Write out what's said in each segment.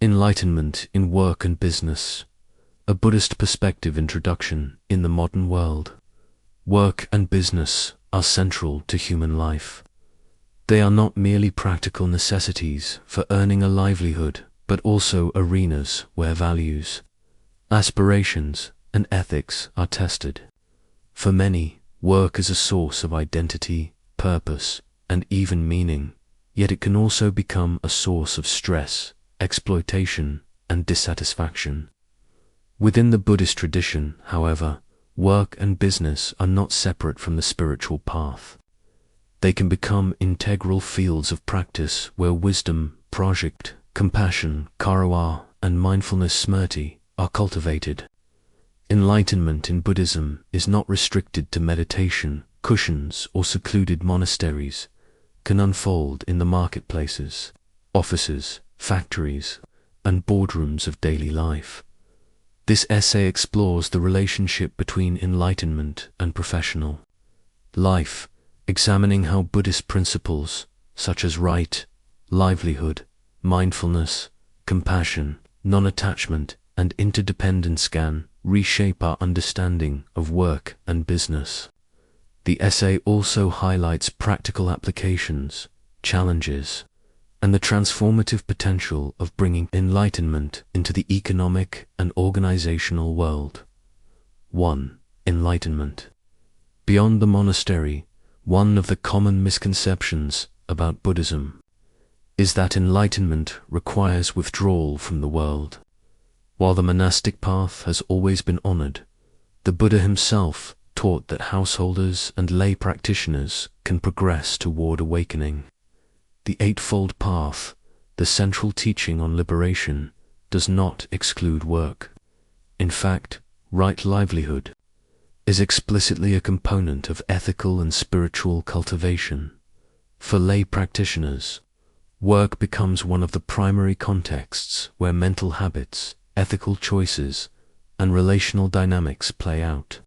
Enlightenment in Work and Business, a Buddhist perspective introduction in the modern world. Work and business are central to human life. They are not merely practical necessities for earning a livelihood, but also arenas where values, aspirations, and ethics are tested. For many, work is a source of identity, purpose, and even meaning, yet it can also become a source of stress, exploitation, and dissatisfaction. Within the Buddhist tradition, however, work and business are not separate from the spiritual path. They can become integral fields of practice where wisdom, project, compassion, karma, and mindfulness smrti are cultivated. Enlightenment in Buddhism is not restricted to meditation, cushions, or secluded monasteries, can unfold in the marketplaces, offices, factories, and boardrooms of daily life. This essay explores the relationship between enlightenment and professional life, examining how Buddhist principles such as right, livelihood, mindfulness, compassion, non-attachment, and interdependence can reshape our understanding of work and business. The essay also highlights practical applications, challenges, and the transformative potential of bringing enlightenment into the economic and organizational world. 1. Enlightenment. Beyond the monastery, one of the common misconceptions about Buddhism is that enlightenment requires withdrawal from the world. While the monastic path has always been honored, the Buddha himself taught that householders and lay practitioners can progress toward awakening. The Eightfold Path, the central teaching on liberation, does not exclude work. In fact, right livelihood is explicitly a component of ethical and spiritual cultivation. For lay practitioners, work becomes one of the primary contexts where mental habits, ethical choices, and relational dynamics play out.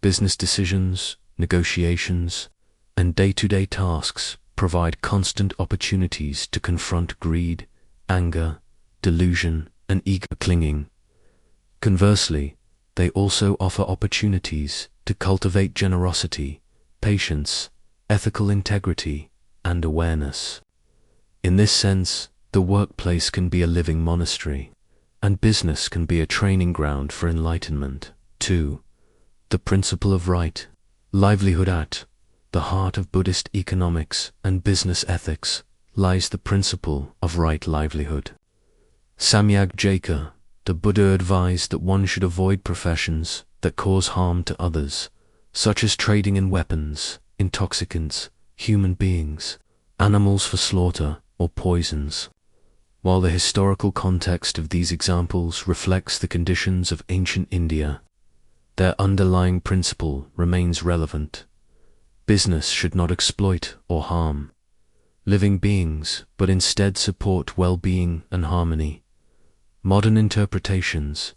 Business decisions, negotiations, and day-to-day tasks provide constant opportunities to confront greed, anger, delusion, and ego clinging. Conversely, they also offer opportunities to cultivate generosity, patience, ethical integrity, and awareness. In this sense, the workplace can be a living monastery, and business can be a training ground for enlightenment. 2. The principle of right livelihood. At the heart of Buddhist economics and business ethics lies the principle of right livelihood. Samyak Jaka, the Buddha advised that one should avoid professions that cause harm to others, such as trading in weapons, intoxicants, human beings, animals for slaughter, or poisons. While the historical context of these examples reflects the conditions of ancient India, their underlying principle remains relevant. Business should not exploit or harm living beings, but instead support well-being and harmony. Modern interpretations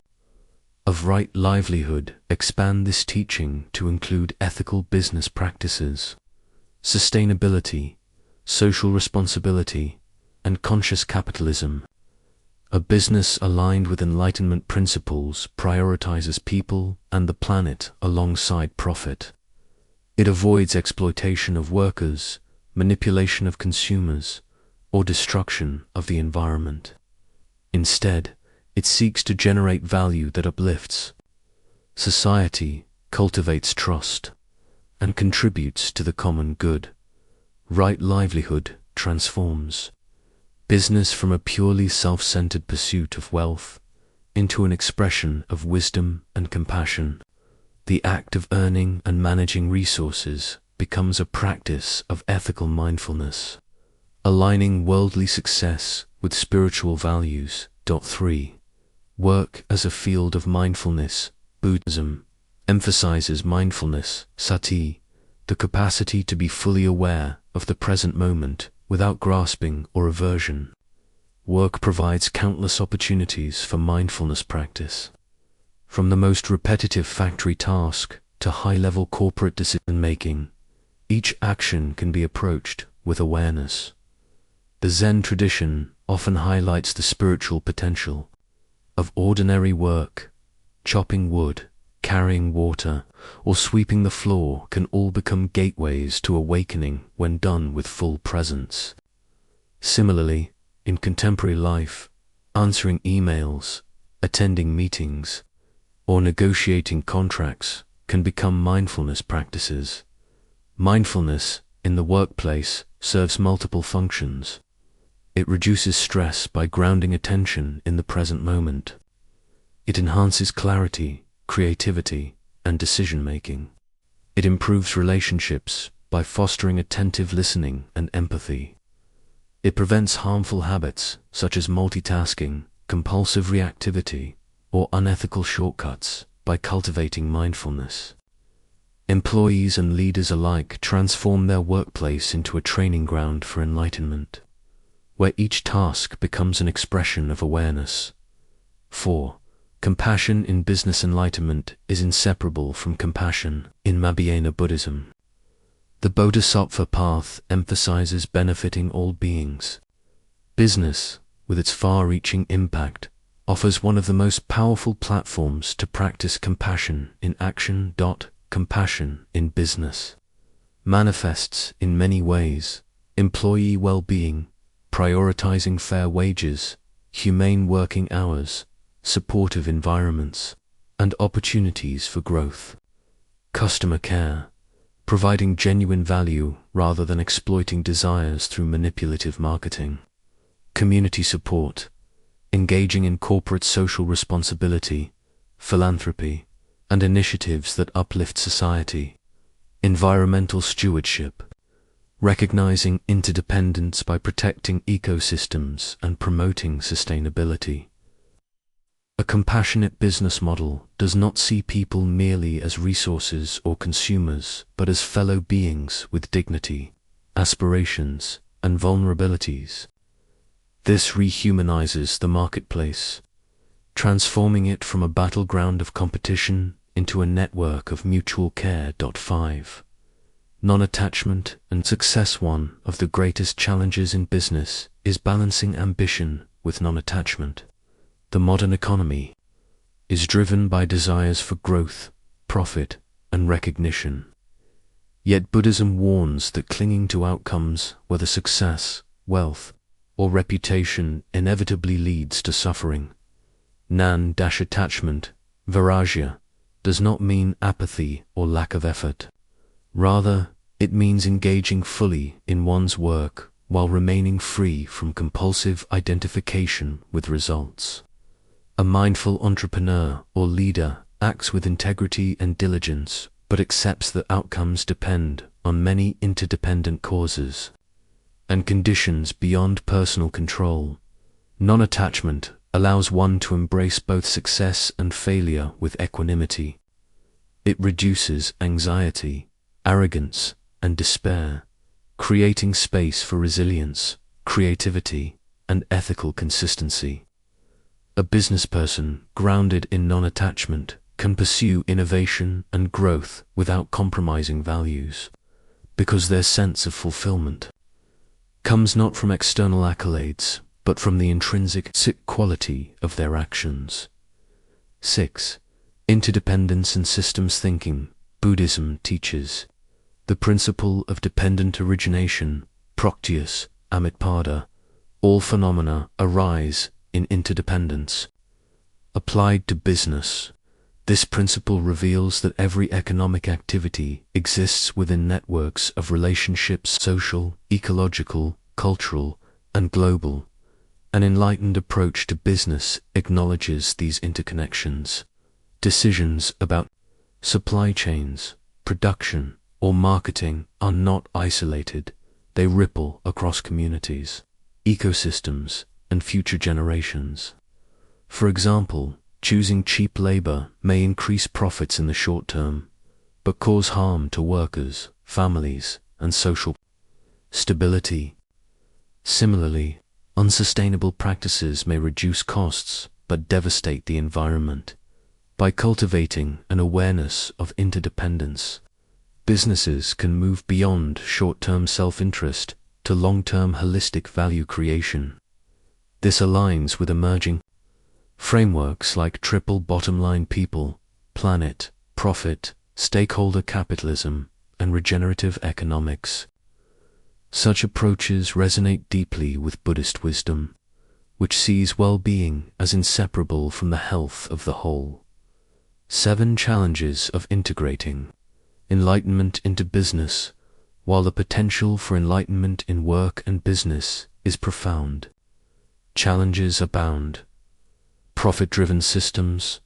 of right livelihood expand this teaching to include ethical business practices, sustainability, social responsibility, and conscious capitalism. A business aligned with Enlightenment principles prioritizes people and the planet alongside profit. It avoids exploitation of workers, manipulation of consumers, or destruction of the environment. Instead, it seeks to generate value that uplifts society, cultivates trust, and contributes to the common good. Right livelihood transforms business from a purely self-centered pursuit of wealth into an expression of wisdom and compassion. The act of earning and managing resources becomes a practice of ethical mindfulness, aligning worldly success with spiritual values. 3. Work as a field of mindfulness. Buddhism emphasizes mindfulness, sati, the capacity to be fully aware of the present moment without grasping or aversion. Work provides countless opportunities for mindfulness practice. From the most repetitive factory task to high-level corporate decision-making, each action can be approached with awareness. The Zen tradition often highlights the spiritual potential of ordinary work. Chopping wood, carrying water, or sweeping the floor can all become gateways to awakening when done with full presence. Similarly, in contemporary life, answering emails, attending meetings, or negotiating contracts can become mindfulness practices. Mindfulness in the workplace serves multiple functions. It reduces stress by grounding attention in the present moment. It enhances clarity, creativity, and decision-making. It improves relationships by fostering attentive listening and empathy. It prevents harmful habits such as multitasking, compulsive reactivity, or unethical shortcuts by cultivating mindfulness. Employees and leaders alike transform their workplace into a training ground for enlightenment, where each task becomes an expression of awareness. 4. Compassion in business. Enlightenment is inseparable from compassion in Mahayana Buddhism. The Bodhisattva path emphasizes benefiting all beings. Business, with its far-reaching impact, offers one of the most powerful platforms to practice compassion in action. Compassion in business manifests in many ways: employee well-being, prioritizing fair wages, humane working hours, supportive environments, and opportunities for growth. Customer care, providing genuine value rather than exploiting desires through manipulative marketing. Community support, engaging in corporate social responsibility, philanthropy, and initiatives that uplift society. Environmental stewardship, recognizing interdependence by protecting ecosystems and promoting sustainability. A compassionate business model does not see people merely as resources or consumers, but as fellow beings with dignity, aspirations, and vulnerabilities. This rehumanizes the marketplace, transforming it from a battleground of competition into a network of mutual care. 5. Non-attachment and success. One of the greatest challenges in business is balancing ambition with non-attachment. The modern economy is driven by desires for growth, profit, and recognition. Yet Buddhism warns that clinging to outcomes, whether success, wealth, or reputation, inevitably leads to suffering. Non-attachment, vairagya, does not mean apathy or lack of effort. Rather, it means engaging fully in one's work while remaining free from compulsive identification with results. A mindful entrepreneur or leader acts with integrity and diligence, but accepts that outcomes depend on many interdependent causes and conditions beyond personal control. Non-attachment allows one to embrace both success and failure with equanimity. It reduces anxiety, arrogance, and despair, creating space for resilience, creativity, and ethical consistency. A businessperson grounded in non-attachment can pursue innovation and growth without compromising values, because their sense of fulfillment comes not from external accolades, but from the intrinsic quality of their actions. 6. Interdependence and systems thinking. Buddhism teaches the principle of dependent origination, Proctius, Amitabha. All phenomena arise in interdependence. Applied to business, this principle reveals that every economic activity exists within networks of relationships: social, ecological, cultural, and global. An enlightened approach to business acknowledges these interconnections. Decisions about supply chains, production, or marketing are not isolated. They ripple across communities, ecosystems, and future generations. For example, choosing cheap labor may increase profits in the short term, but cause harm to workers, families, and social stability. Similarly, unsustainable practices may reduce costs but devastate the environment. By cultivating an awareness of interdependence, businesses can move beyond short-term self-interest to long-term holistic value creation. This aligns with emerging frameworks like triple bottom line people, planet, profit, stakeholder capitalism, and regenerative economics. Such approaches resonate deeply with Buddhist wisdom, which sees well-being as inseparable from the health of the whole. 7 challenges of integrating enlightenment into business. While the potential for enlightenment in work and business is profound, challenges abound. Profit-driven systems.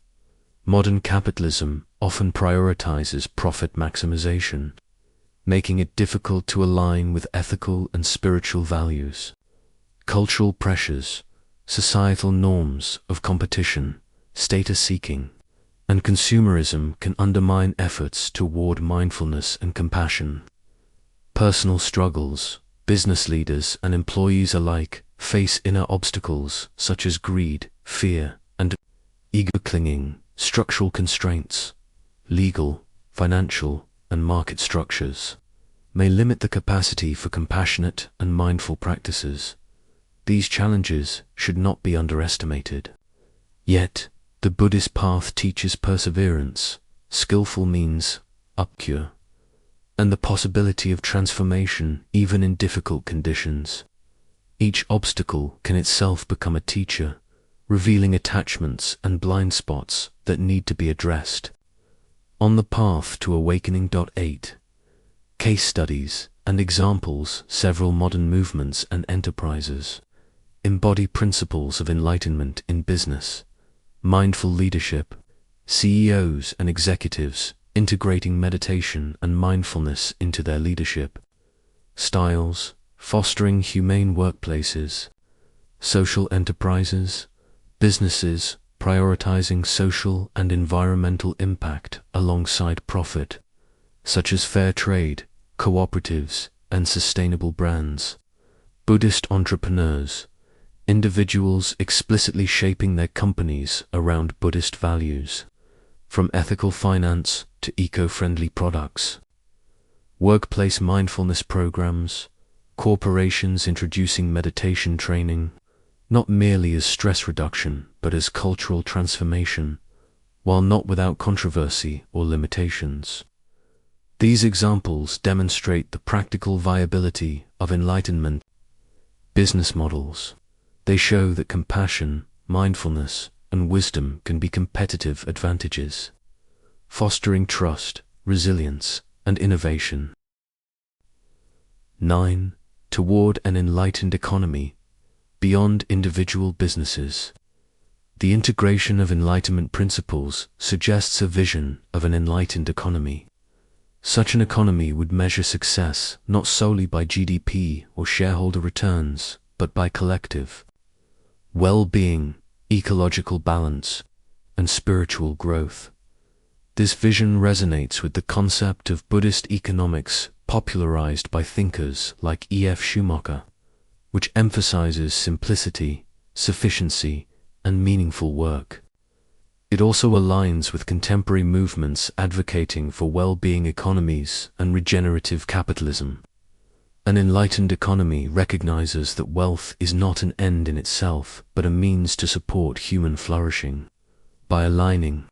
Modern capitalism often prioritizes profit maximization, making it difficult to align with ethical and spiritual values. Cultural pressures, societal norms of competition, status seeking, and consumerism can undermine efforts toward mindfulness and compassion. Personal struggles. Business leaders and employees alike face inner obstacles such as greed, fear, and ego clinging, structural constraints, legal, financial, and market structures may limit the capacity for compassionate and mindful practices. These challenges should not be underestimated. Yet, the Buddhist path teaches perseverance, skillful means, upcure, and the possibility of transformation even in difficult conditions. Each obstacle can itself become a teacher, revealing attachments and blind spots that need to be addressed. On the path to awakening. 8. Case studies and examples. Several modern movements and enterprises embody principles of enlightenment in business. Mindful leadership. CEOs and executives integrating meditation and mindfulness into their leadership styles, fostering humane workplaces. Social enterprises. Businesses prioritizing social and environmental impact alongside profit, such as fair trade, cooperatives, and sustainable brands. Buddhist entrepreneurs. Individuals explicitly shaping their companies around Buddhist values, from ethical finance to eco-friendly products. Workplace mindfulness programs. Corporations introducing meditation training, not merely as stress reduction, but as cultural transformation, while not without controversy or limitations. These examples demonstrate the practical viability of enlightenment business models. They show that compassion, mindfulness, and wisdom can be competitive advantages, fostering trust, resilience, and innovation. 9. Toward an enlightened economy. Beyond individual businesses. The integration of enlightenment principles suggests a vision of an enlightened economy. Such an economy would measure success not solely by GDP or shareholder returns, but by collective well-being, ecological balance, and spiritual growth. This vision resonates with the concept of Buddhist economics popularized by thinkers like E.F. Schumacher, which emphasizes simplicity, sufficiency, and meaningful work. It also aligns with contemporary movements advocating for well-being economies and regenerative capitalism. An enlightened economy recognizes that wealth is not an end in itself, but a means to support human flourishing. By aligning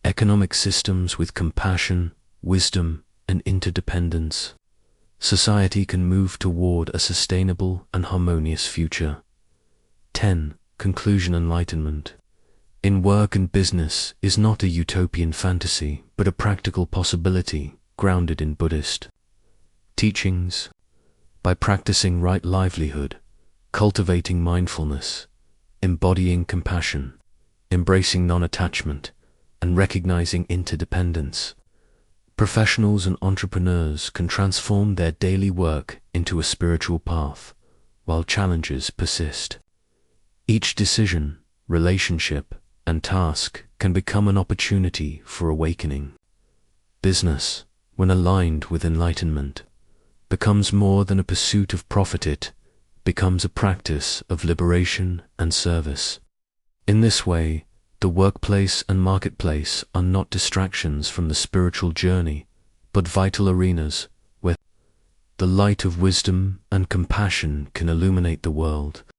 economic systems with compassion, wisdom, and interdependence, society can move toward a sustainable and harmonious future. 10. Conclusion. Enlightenment in work and business is not a utopian fantasy, but a practical possibility grounded in Buddhist teachings. By practicing right livelihood, cultivating mindfulness, embodying compassion, embracing non-attachment, and recognizing interdependence, professionals and entrepreneurs can transform their daily work into a spiritual path, while challenges persist. Each decision, relationship, and task can become an opportunity for awakening. Business, when aligned with enlightenment, becomes more than a pursuit of profit. It becomes a practice of liberation and service. In this way, the workplace and marketplace are not distractions from the spiritual journey, but vital arenas where the light of wisdom and compassion can illuminate the world.